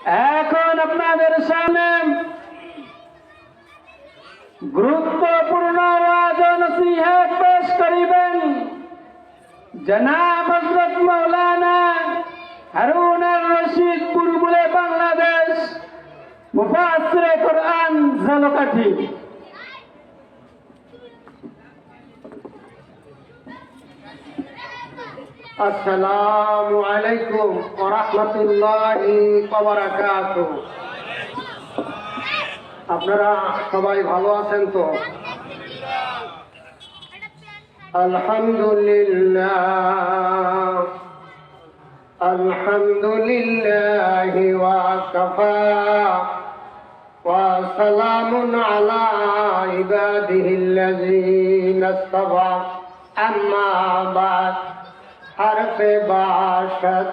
এখন আপনাদের সামনে গুরুত্বপূর্ণ ওয়াজ ও নসিহত পেশ করিবেন জনাব হযরত মাওলানা হারুন আর রশিদ বুলবুলে বাংলাদেশ মুফাসসিরে কোরআন ঝালকাঠি। আসসালামু আলাইকুম ওয়া রাহমাতুল্লাহি ওয়া বারাকাতুহু। আপনারা সবাই ভালো আছেন তো? আলহামদুলিল্লাহ আলহামদুলিল্লাহি ওয়া কাফা ওয়া সালামুন আলা ইবাদিহিল্লাযীনা ইসতাফা। আম্মা বাদ। हरफे बाशत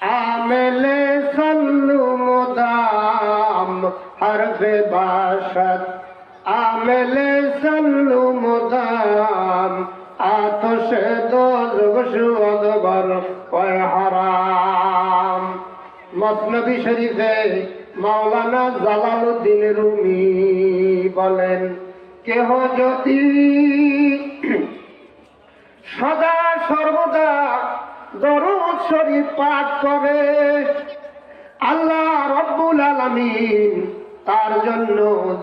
आमिले सल्लु मुदाम, हरफे बाशत आमिले सल्लु मुदाम, आतशे दोज़ख शुअदबर और हराम। मसनबी शरीफे मौलाना জালালউদ্দিন রুমি বলেন, কেহ যদি সদা সর্বদা দরুদ শরীফ পাঠ করে আল্লাহ রব্বুল আলামিন তার জন্য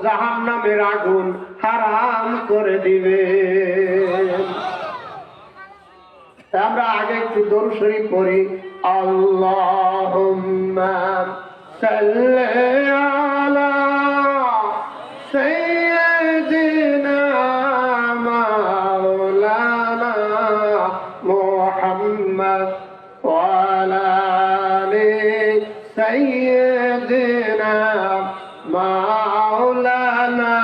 জাহান্নামের আগুন হারাম করে দিবে। আমরা আগে একটু দরুদ শরীফ পড়ি। আল্লাহুম্মা সাল্লি আলা সাইয়্যিদিনা محمد وعلى آل سيدنا مولانا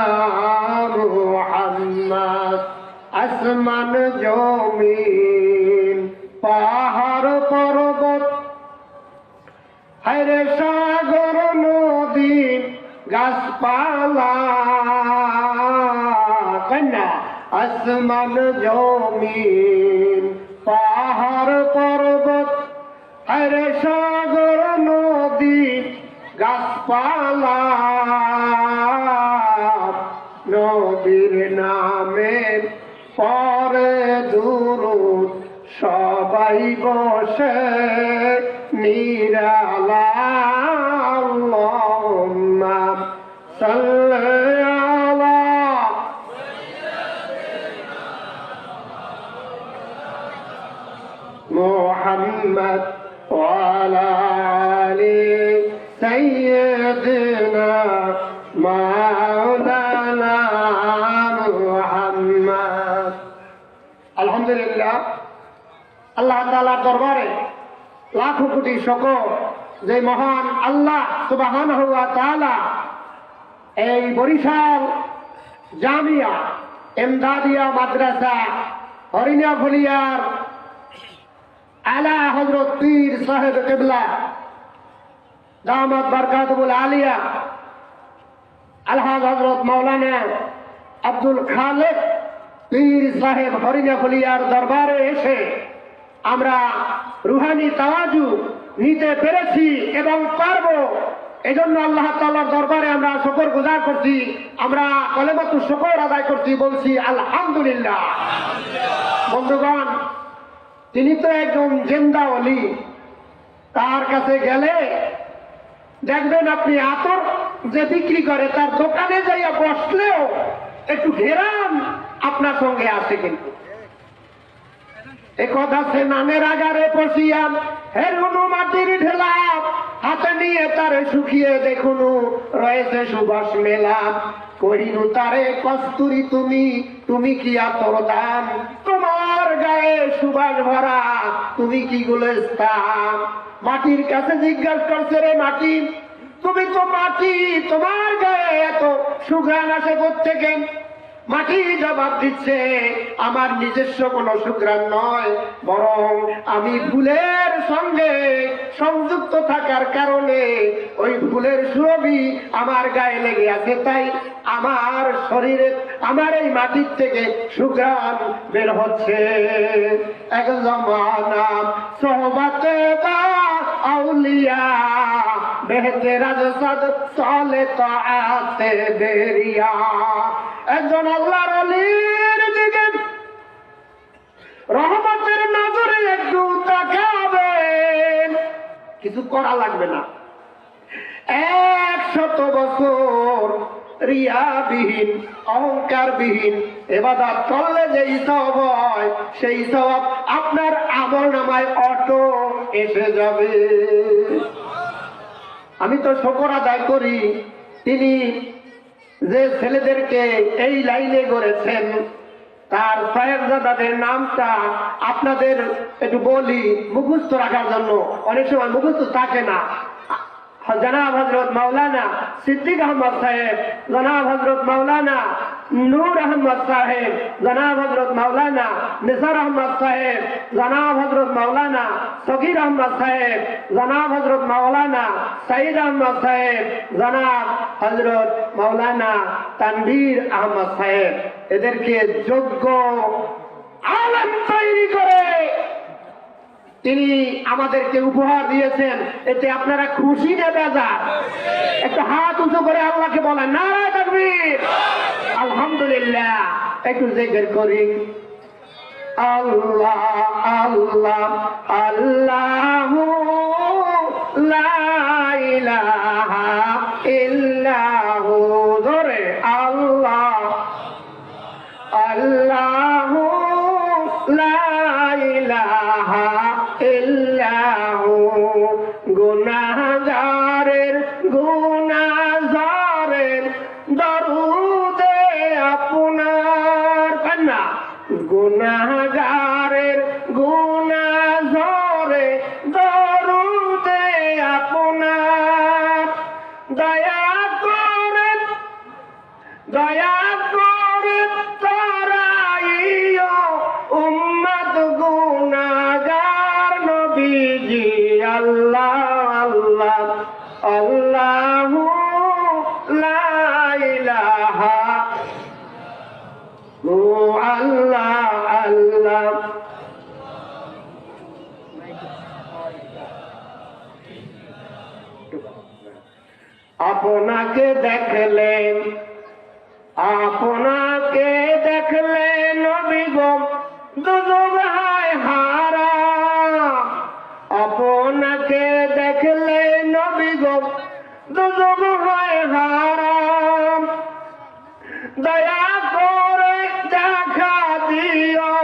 محمد। আসমান জমিন পাহাড় পর্বত হায়রে সাগর নদী গাছপালা কন্যা, আসমান জমিন পাহাড় পর্বত আরে সাগর নদী গাছপালা নবীর নামে পরে দুরূদ সবাই বসে নিরালা। আল্লাহুম্মা সাল্লি আলা محمد وعلى آل سيدنا مولانا محمد। আলহামদুলিল্লাহ, আল্লাহ তাআলার দরবারে লাখো কোটি শুকর যে মহান আল্লাহ সুবহানাহু ওয়া তাআলা এই বরিশাল জামিয়া ইমদাদিয়া মাদ্রাসা হরিণাফুলিয়ার আলা হযরত পীর সাহেব কিবলা দামাত বরকাতুল আলিয়া আলহাজ হযরত মাওলানা আব্দুল খালেক পীর সাহেব হরিণাফুলিয়ার দরবারে এসে আমরা রুহানি তাওয়াজু নিতে পেরেছি এবং পারব। এজন্য আল্লাহ তাআলার দরবারে আমরা শুকর গুজার করছি, আমরা কলেমাতুশ শুকর আদায় করছি, বলছি আলহামদুলিল্লাহ। বন্ধুগণ, তিনি তো একজন জিন্দা ওলি। তার কাছে গেলে দেখবেন আপনি আতর যে বিক্রি করে তার দোকানে যাইয়া বসলেও একটু ঘেরান আপনার সঙ্গে আসে। কিন্তু একথা সে নানের আগারে পশিয়া হেরুনু মাটির ঢেলা হাতে নিয়ে তারে শুকিয়ে দেখুনু রয়েছে সুবাস মেলা। করিনু তারে কস্তুরি তুমি, তুমি কি আতর দান, তোমার গায়ে সুবাস ভরা, তুমি কি গুলিস্তান। মাটির কাছে জিজ্ঞাসা করছে, রে মাটি তুমি তো মাটি, তোমার গায়ে এত সুঘ্রাণ আসে কোত্থেকে? মাটি জবাব দিচ্ছে, আমার নিজস্ব কোনো সুঘ্রাণ নয়, বরং আমি ফুলের সঙ্গে সংযুক্ত থাকার কারণে ওই ফুলের সুরভি আমার গায়ে লেগে আছে, তাই আমার শরীরে আমার এই মাটির থেকে সুঘ্রাণ বের হচ্ছে। এক জমানা সোহবতে বা আউলিয়া বেহেতে রাজসাদ চলে তাআতে বেরিয়া। একজন আল্লাহর ওলির দিকে রহমতের নজরে একটু তাকাবেন, কিছু করা লাগবে না। 100 বছর রিয়াবিহীন অহংকারবিহীন ইবাদত করলে যেই সওয়াব হয়, সেই সওয়াব আপনার আমলনামায় অটো এসে যাবে। আমি তো শুকর আদায় করি, তিনি যে ছেলেদেরকে এই লাইনে গড়েছেন তার সাহেবজাদাদের নামটা আপনাদের একটু বলি মুখস্থ রাখার জন্য। অনেক সময় মুখস্থ থাকে না। জনাব হযরত মাওলানা সিদ্দিক আহমদ সাহেব, জনাব হযরত মাওলানা নূর আহমদ সাহেব, জনাব হযরত মাওলানা নিসার আহমদ সাহেব, জনাব হযরত মাওলানা সগীর আহমদ সাহেব, জনাব হযরত মাওলানা সাইদ আহমদ সাহেব, জনাব হযরত মাওলানা তানভীর আহমদ সাহেব, এদেরকে যোগ্য আলেম তৈরি করে তিনি আমাদেরকে উপহার দিয়েছেন। এতে আপনারা খুশি না বেজার? একটু হাত উঁচু করে আল্লাহকে বলেন নারায়ে তাকবীর, আলহামদুলিল্লাহ। একটু জিকির করি আল্লাহ আল্লাহ আল্লাহু লা ইলাহা ইল্লাহু, ধরে আল্লাহ আল্লাহু লা ইলাহা ইল্লাহু। গুনাহগারের গুনাহগারের দরুদে আপনার কান্না, গুনাহগারের গুনাহগারে দরুদে আপনার। দয়া করে দয়া করে তারাইও উম্মত গুনাহগার নবীজি। আল্লাহ আল্লাহ আল্লাহু লা ইলাহা ও আল্লাহ আল্লাহ। আপনাকে দেখলেন আপনাকে দেখলে নবী গো দুজক হায় হারাম। আপনাকে দেখলে নবী গো দুজক হায় হারাম। দয়া করে দেখা দিও,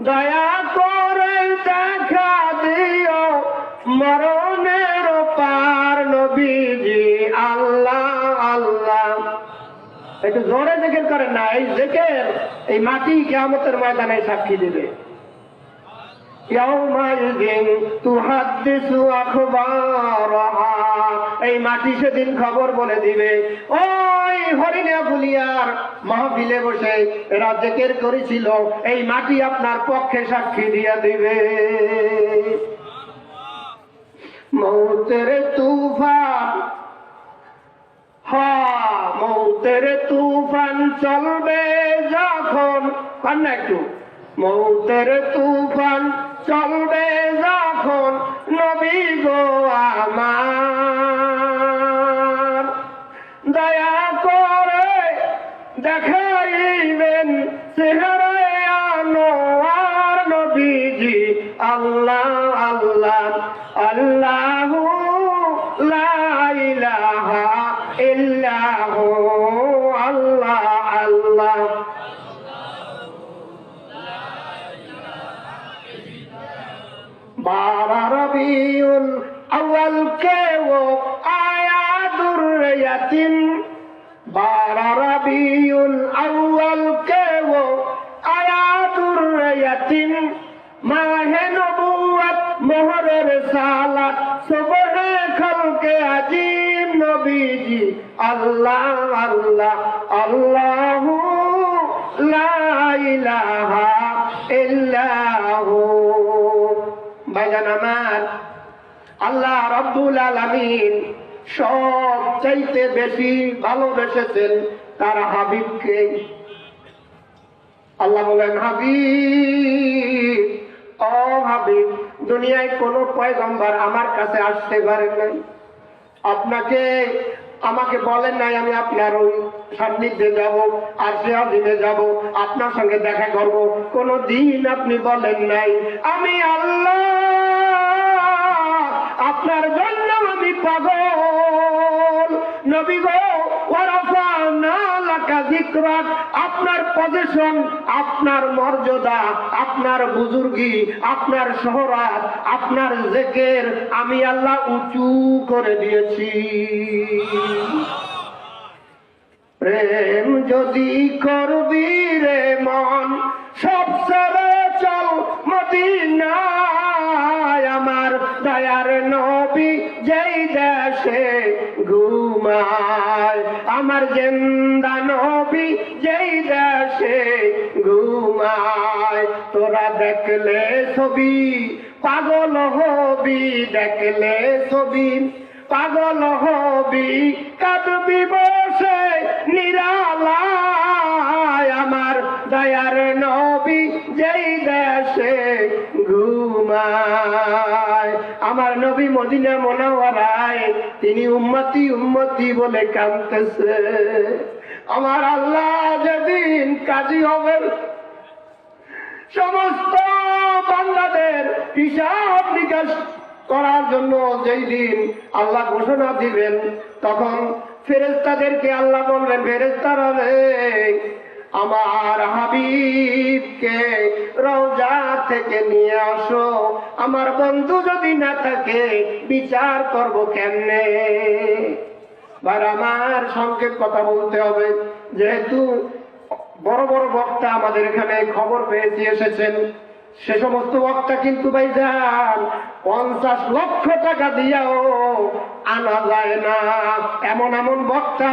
দয়া করে দেখা দিও মরণের পার নবীজি। আল্লাহ আল্লাহ। একটু জোরে জিকির করেন না। এই জিকির এই মাটি কিয়ামতের ময়দানে সাক্ষী দিবে। ইয়াউমাইযিন তুহাদ্দিসু আখবারাহা, এই মাটি সেদিন খবর বলে দিবে। ওই হরিণা ফুলিয়ার মাহফিলে বসে এরা জিকির করেছিল, এই মাটি আপনার পক্ষে সাক্ষী দিয়ে দিবে। মৌতের তুফান, মৌতের তুফান চলবে যখন, কান্না একটু, মৌতের তুফান চলবে যখন নবী গো আমার, দয়া করে দেখাইবেন চেহারায় আনোয়ার নবীজি। আল্লাহ আল্লাহ আল্লাহু লা ইলাহা ইল্লাহু, আল্লাহ আল্লাহ। बारह रबीउल अव्वल के वो आया दुर्यतिन, 12 रबीउल अव्वल के वो आया दुर्यतिन। माहे नबुवत मोहरे रिसालत सुबह खल्के अजीम नबीजी। अल्लाह अल्लाह अल्लाहु ला इलाहा इल्लाहु। ভাইজান আমার, আল্লাহ রাব্বুল আলামিন সব চাইতে বেশি ভালোবেসেছেন তার হাবিবকে। আল্লাহ বলেন, হাবিব, ও হাবিব, দুনিয়ায় কোন পয়গম্বর আমার কাছে আসতে পারে নাই, আপনাকে আমাকে বলেন নাই আমি আপনার ওই সান্নিধ্যে যাব, আর সে দিনে যাব, আপনার সঙ্গে দেখা করব, কোনো দিন আপনি বলেন নাই আমি আল্লাহ আপনার জন্য আমি পাগল। নবী গো, ওয়ারাফা'না লাকা যিকরাক, আপনার পজিশন, আপনার মর্যাদা, আপনার বুজুর্গি, আপনার শোহরাত, আপনার জিকির আমি আল্লাহ উঁচু করে দিয়েছি। প্রেম যদি করবি রে মন, সব ছেড়ে চল মদিনায়, আমার দয়ার নবী যেই দেশে ঘুমায়, আমার জিন্দা নবী যেই দেশে ঘুমায়। তোরা দেখলে ছবি পাগল হবি, দেখলে ছবি পাগল হবি, কাঁদবি বসে নিরালায়, আমার দয়ার নবী যেই দেশে ঘুমায়। আমার নবী মদিনা মুনাওয়ারায় তিনি উম্মতি উম্মতি বলে কাঁদতেছে। আমার আল্লাহ যেদিন কাজী হবেন, সমস্ত বান্দাদের হিসাব নিকাশ করার জন্য যেই দিন আল্লাহ ঘোষণা দিবেন, তখন ফেরেশতাদেরকে আল্লাহ বলবেন, ফেরেশতারা রে, আমার হাবিবকে রওজা থেকে নিয়ে আসো, আমার বন্ধু যদি না থাকে বিচার করব কেমনে। আর আমার সংক্ষেপ কথা বলতে হবে, যেহেতু বড় বড় বক্তা আমাদের এখানে খবর পেয়েছি এসেছেন, সে সমস্ত বক্তা কিন্তু ভাইজান 50 লক্ষ টাকা দিয়াও আনা যায় না। এমন এমন বক্তা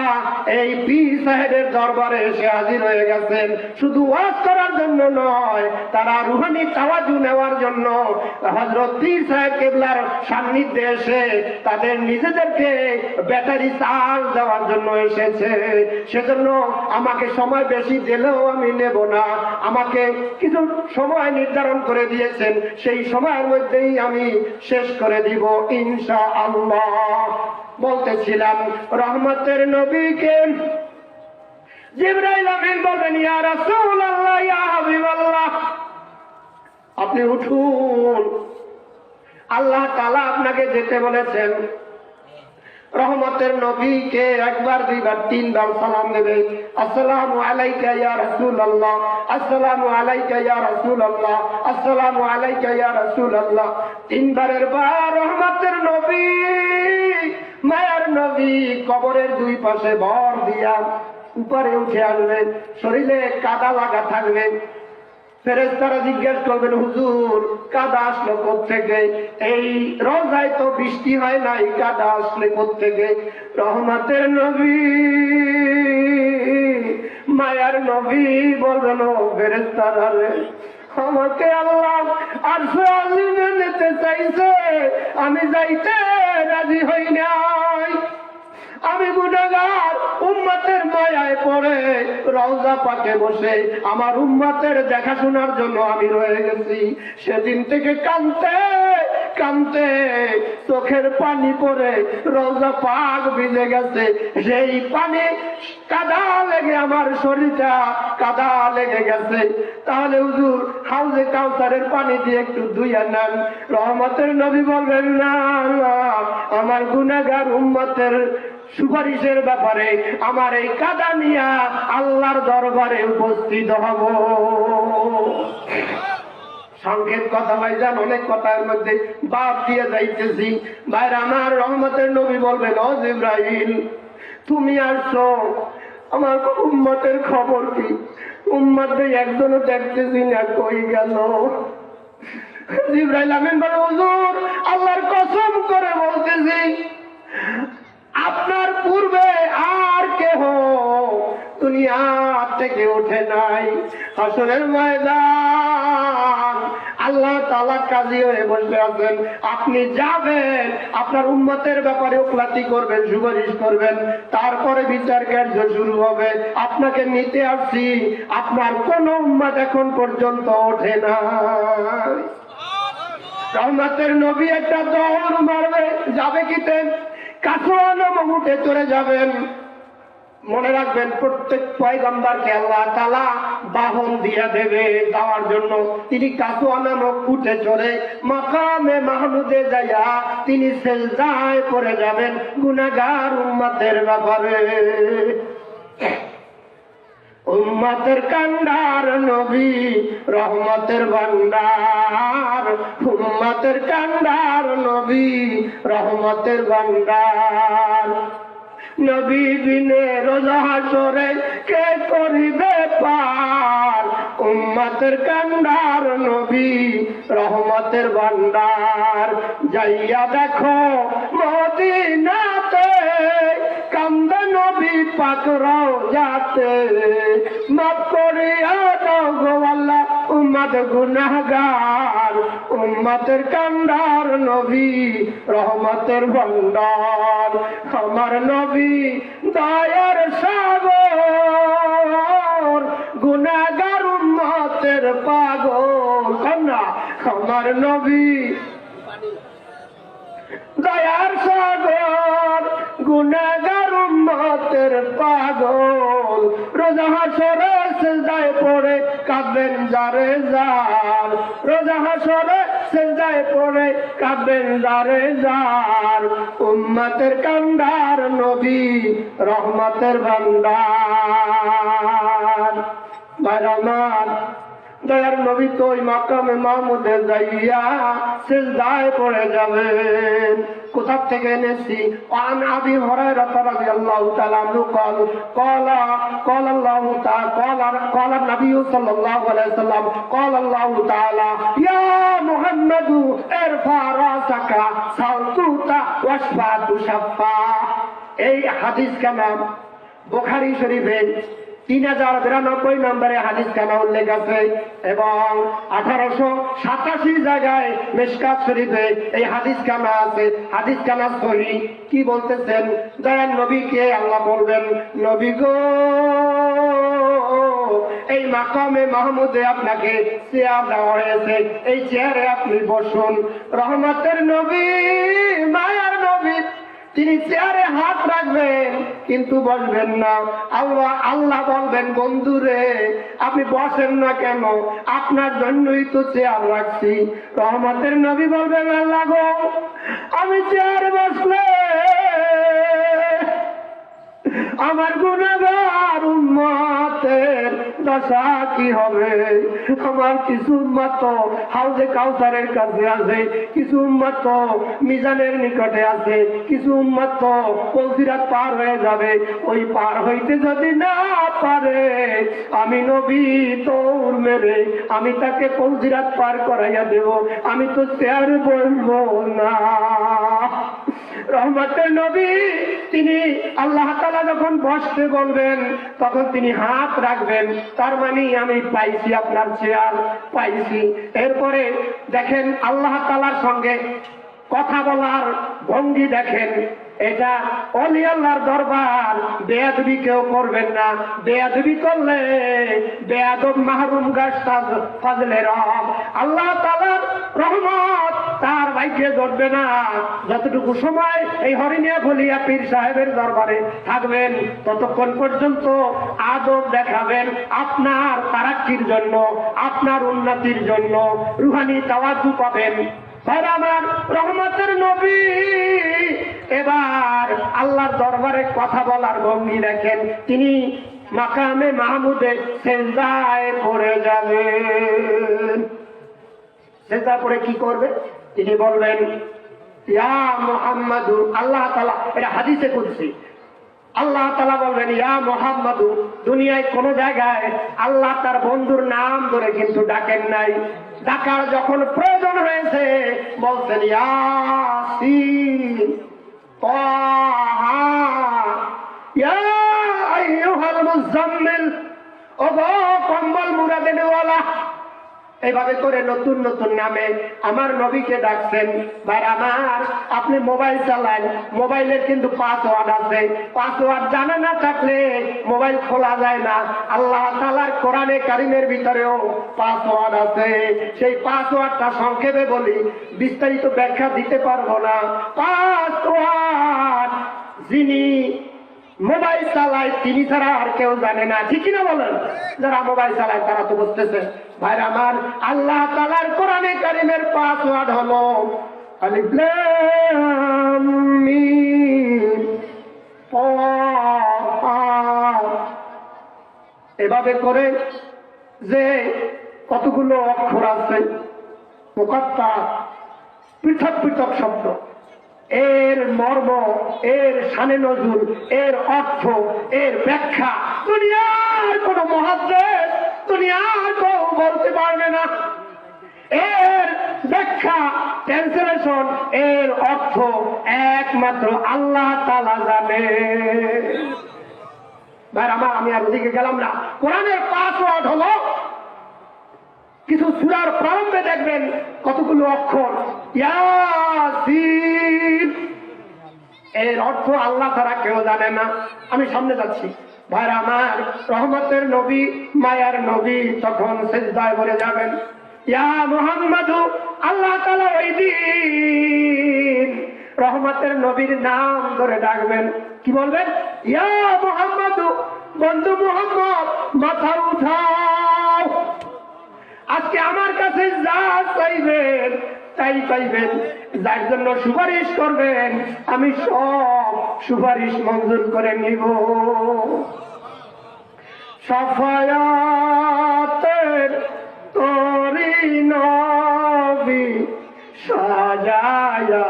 এই পীর সাহেবের দরবারে এসে হাজির হয়ে গেছেন, শুধু ওয়াজ করার জন্য নয়, তারা রুহানি তাওয়াজু নেওয়ার জন্য হযরত পীর সাহেব কেবলার সান্নিধ্যে এসে তাদের নিজেদেরকে ব্যাটারি চার্জ দেওয়ার জন্য এসেছে। সেজন্য আমাকে সময় বেশি দিলেও আমি নেব না, আমাকে কিছু সময় নির্ধারণ করে দিয়েছেন, সেই সময়ের মধ্যেই আমি শেষ করে দিব ইনশাআল্লাহ। বলতেছিলাম রহমতের নবীকে জিবরাইল আমিন বলেন, ইয়া রাসূলুল্লাহ, ইয়া হাবিবাল্লাহ, আপনি উঠুন, আল্লাহ তাআলা আপনাকে যেতে বলেছেন। রহমতের নবীকে একবার, দুইবার, তিনবার সালাম দেবে, আসসালামু আলাইকা ইয়া রাসূলুল্লাহ, আসসালামু আলাইকা ইয়া রাসূলুল্লাহ, আসসালামু আলাইকা ইয়া রাসূলুল্লাহ। তিনবারের বার রহমতের নবী, মায়ার নবী কবরের দুই পাশে ভর দিয়া উপরে উঠে আসবেন, শরীরে কাদা লাগা থাকবে। ফেরেশতারা জিজ্ঞেস করবেন, হুজুর কাদা আসলো কোত্থেকে? এই রোজায় তো বৃষ্টি হয় নাই, কাদা আসলে কোত্থেকে? রহমতের নবী, মায়ার নবী বলবেন, ও ফেরেশতারা রে, আমাকে আল্লাহ আরশে আজিমে নিতে চাইছে, আমি যাইতে রাজি হই নাই। আমি গুনাহগার, উম্মতের মায়ায় পড়ে রওজা পাকে বসে আমার উম্মতের দেখাশোনার জন্য আমি রয়ে গেছি। সেদিন থেকে কাঁদতে কাঁদতে চোখের পানি পড়ে রওজা পাক ভিজে গেছে। সেই পানি কাদা লেগে আমার শরীরটা কাদা লেগে গেছে। তাহলে হুজুর হাউজে কাউসারের পানি দিয়ে একটু ধুইয়া নেন। রহমতের নবী বলবেন, না, আমার গুনাহগার উম্মতের সুপারিশের ব্যাপারে আমার এই কাদা নিয়া আল্লাহর দরবারে উপস্থিত হব। সংক্ষেপ কথা ভাইজান, অনেক কথার মধ্যে বাদ দিয়ে যাইতেছি। ভাইরা আমার, রহমতের নবী বলবেন, ও জিবরাইল, তুমি আসছো, আমার উম্মতের খবর কি? উম্মতের একজনও দেখতেছি না, কই গেল? জিবরাইল আমিন বলে, হুজুর আল্লাহর কসম করে বলতেছি, আপনার পূর্বে আর কেহ দুনিয়া থেকে ওঠে নাই। হাসরের ময়দান আল্লাহ তাআলা কাজী হয়ে বসে আছেন। আপনি যাবেন, আপনার উম্মতের ব্যাপারে ওকলাতি করবেন, সুপারিশ করবেন, তারপরে বিচার কার্য শুরু হবে। আপনাকে নিতে আসছি, আপনার কোন উম্মত এখন পর্যন্ত ওঠে না। রহমতের নবী একটা দৌড় মারবে, যাবে কিতেন, কাসওয়া নামক উঠে চড়ে যাবেন। মনে রাখবেন, প্রত্যেক পয়গম্বরকে আল্লাহ তাআলা বাহন দিয়ে দেবে যাওয়ার জন্য। তিনি কাসওয়া নামক উঠে চড়ে মাকামে মাহমুদে যাইয়া তিনি সিজদায় পড়ে যাবেন গুনাহগার উম্মতের ব্যাপারে। উম্মতের কান্ডার নবী রহমতের ভান্ডার, উম্মতের কান্ডার নবী রহমতের ভান্ডার। নবী বিনে রোজ হাসরে কে করিবে পার, উম্মতের কান্ডার নবী রহমতের ভান্ডার। যাইয়া দেখো মদিনাতে কান্দে নবী পাক রওজাতে, মাফ করিয়া দাও গো আল্লাহ উম্মত গুনাহগার, উম্মতের কান্ডার নবী রহমতের ভান্ডার। আমার নবী দয়ার সাগর, গুনাহগার উম্মতের পাগল। কন্যা আমার নবী দয়ার সাগর, গুনাহগার উম্মতের পাগল। রোজা হাসরে সিজদায় পড়ে কাঁদবেন যারে যার, রোজা হাসরে সিজদায় পড়ে কাঁদবেন যারে যার। উম্মতের কান্ডার নবী রহমতের ভান্ডার। বারমান দয়ার নবী তো ওই মাকামে মাহমুদে যাইয়া সিজদায় পড়ে যাবেন। কোথা থেকে এনেছি? আন আবি হুরায়রা রাদিয়াল্লাহু তাআলা আনহু قال قال الله تعالى قال النبي صلى الله عليه وسلم قال الله تعالى يا محمد ارفع راسك سلطوت واشفع تشفع। এই হাদিস কালাম বুখারী শরীফে 3092 নম্বরে হাদিস খানা উল্লেখ আছে এবং 1887 জায়গায় মিশকাত শরীফে এই হাদিস খানা আছে। হাদিস খানা সহি। কি বলতেছেন? দয়ার নবীকে আল্লাহ বলবেন, নবী গো এই মাকামে মাহমুদে আপনাকে চেয়ার দেওয়া হয়েছে, এই চেয়ারে আপনি বসুন। রহমতের নবী, মায়ার নবী, তিনি চেয়ারে হাত রাখবেন কিন্তু বসবেন না। আল্লাহ বলবেন, বন্ধুরে আপনি বসেন না কেন? আপনার জন্যই তো চেয়ার রাখছি। রহমতের নবী বলবেন, আল্লাহ গো আমি চেয়ারে বসলে আমার গুনাহগার উম্মতের দশা কি হবে? আমার কিছু উম্মত হাউজে কাউসারের কাছে আছে, কিছু উম্মত মিজানের নিকটে আছে, কিছু উম্মত কলসিরাত পার হয়ে যাবে। ওই পার হইতে যদি না পারে আমি নবী দৌড় মেরে আমি তাকে কলসিরাত পার করাইয়া দেব, আমি তো চেয়ারে বসবো না। রহমতের নবী তিনি আল্লাহ তাআলা যখন বসতে বলবেন তখন তিনি হাত রাখবেন, তার মানে আমি পাইছি আপনার চেয়ার, পাইছি। এরপরে দেখেন আল্লাহ তাআলার সঙ্গে কথা বলার ভঙ্গি দেখেন, এটা ওলি আল্লাহর দরবার, বেয়াদবি কেউ করবেন না। বেয়াদবি করলে বেয়াদব মাহরুম গাছটা ফজলে রব, আল্লাহ তাআলার রহমত তার ভাইকে ধরবে না। যতটুকু সময় এই হরিণিয়া বলিয়া পীর সাহেবের দরবারে থাকবেন ততক্ষণ পর্যন্ত আদব দেখাবেন আপনার তারাক্কির জন্য, আপনার উন্নতির জন্য, রুহানি তাওয়াজ্জু পাবেন। আমার রহমতের নবী এবার আল্লাহর দরবারে কথা বলার ভঙ্গি দেখেন, তিনি মাকামে মাহমুদে সিজদায় পড়ে যাবেন। সিজদায় পড়ে কি করবে? তিনি বলবেন, ইয়া মুহাম্মাদু, আল্লাহ তাআলা, এটা হাদিসে কুদসি, আল্লাহ তাআলা বলবেন, ইয়া মুহাম্মাদু। দুনিয়ায় কোন জায়গায় আল্লাহ তার বন্ধুর নাম ধরে কিন্তু ডাকেন নাই। ডাকার যখন প্রয়োজন হয়েছে বলছেন ইয়াসিন, তাহা, ইয়া আইয়ুহাল মুজাম্মিল, ওগো কম্বল মুরাদে নেওয়ালা। এইভাবে করে নতুন নতুন নামে আমার নবীকে ডাকছেন। ভাই আমার, আপনি মোবাইল চালান, মোবাইলের কিন্তু পাসওয়ার্ড আছে, পাসওয়ার্ড জানা না থাকলে মোবাইল খোলা যায় না। আল্লাহ তাআলার কোরআনে কারিমের ভিতরেও পাসওয়ার্ড আছে। সেই যিনি মোবাইল চালায় তিনি ছাড়া আর কেউ জানে না, ঠিক কিনা বলেন? যারা মোবাইল চালায় তারা তো বুঝতেছে। ভাইরা আমার, আল্লাহ তাআলার কোরআনে কারিমের পাসওয়ার্ড হলো আলিফ লাম মিম এভাবে করে যে কতগুলো অক্ষর আছে, মুকাত্তার, পৃথক পৃথক শব্দ, এর মর্ম, এর শানে নজুল, এর অর্থ, এর ব্যাখ্যা দুনিয়ার কোন মুহাদ্দিস, দুনিয়ার কেউ বলতে পারবে না। এর ব্যাখ্যা, ট্রান্সলেশন, এর অর্থ একমাত্র আল্লাহ তাআলা জানে। ভাই আমার, আমি আর ওদিকে গেলাম না। কোরআনের পাসওয়ার্ড হলো, কিছু সূরার প্রারম্ভে দেখবেন কতগুলো অক্ষর, ইয়াসিন, এর অর্থ আল্লাহ ছাড়া কেউ জানে না। আমি সামনে যাচ্ছি। ভাইরা আমার, রহমতের নবী, মায়ার নবী তখন সিজদায় পড়ে যাবেন। ইয়া মুহাম্মাদু, আল্লাহ তাআলা ওই দিন রহমতের নবীর নাম ধরে ডাকবেন। কি বলবেন? ইয়া মুহাম্মাদু, বন্ধু মুহাম্মদ, মাথা উঠাও। আজকে আমার কাছে যা চাইবেন তাই পাইবেন, যার জন্য সুপারিশ করবেন আমি সব সুপারিশ মঞ্জুর করে নিব। শাফায়াতের তরি নবী সাজায়া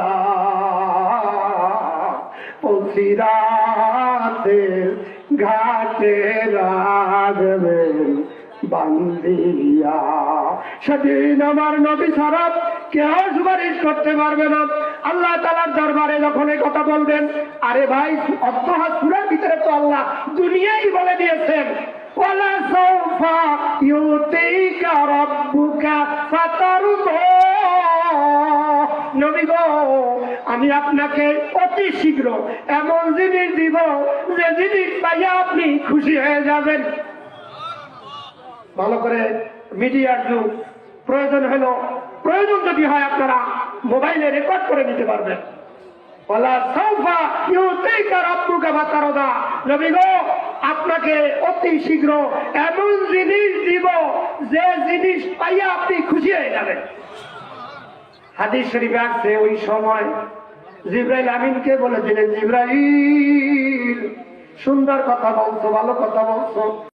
পৌঁছিরাতের ঘাটে রাখবেন বান্দিয়া। সেদিন আমার নবী ছাড়া কেউ সুপারিশ করতে পারবে না। আল্লাহ তাআলার দরবারে যখন এই কথা বলবেন, আরে ভাই, অধ্যহ সূরার ভিতরে তো আল্লাহ দুনিয়াই বলে দিয়েছেন, ওয়ালা সাউফা ইউতিকা রাব্বুকা ফাতারদা। নবী গো, আমি আপনাকে অতি শীঘ্র এমন জিনিস দিব যে জিনিস পাইয়া আপনি খুশি হয়ে যাবেন। ভালো করে মিডিয়ার যুগ, প্রয়োজন হলো, প্রয়োজন যদি হয় আপনারা মোবাইলে রেকর্ড করে নিতে পারবেন। ওয়ালা সাউফা ইউতিকা রাব্বুকা ফাতারদা। নবী গো, আপনাকে অতি শীঘ্র এমন জিনিস দিব যে জিনিস পাইয়া আপনি খুশি হয়ে যাবেন। হাদিস শরীফে আছে, ওই সময় জিবরাইল আমিনকে বলে দিলেন, জিবরাইল, সুন্দর কথা বলছো, ভালো কথা বলছো,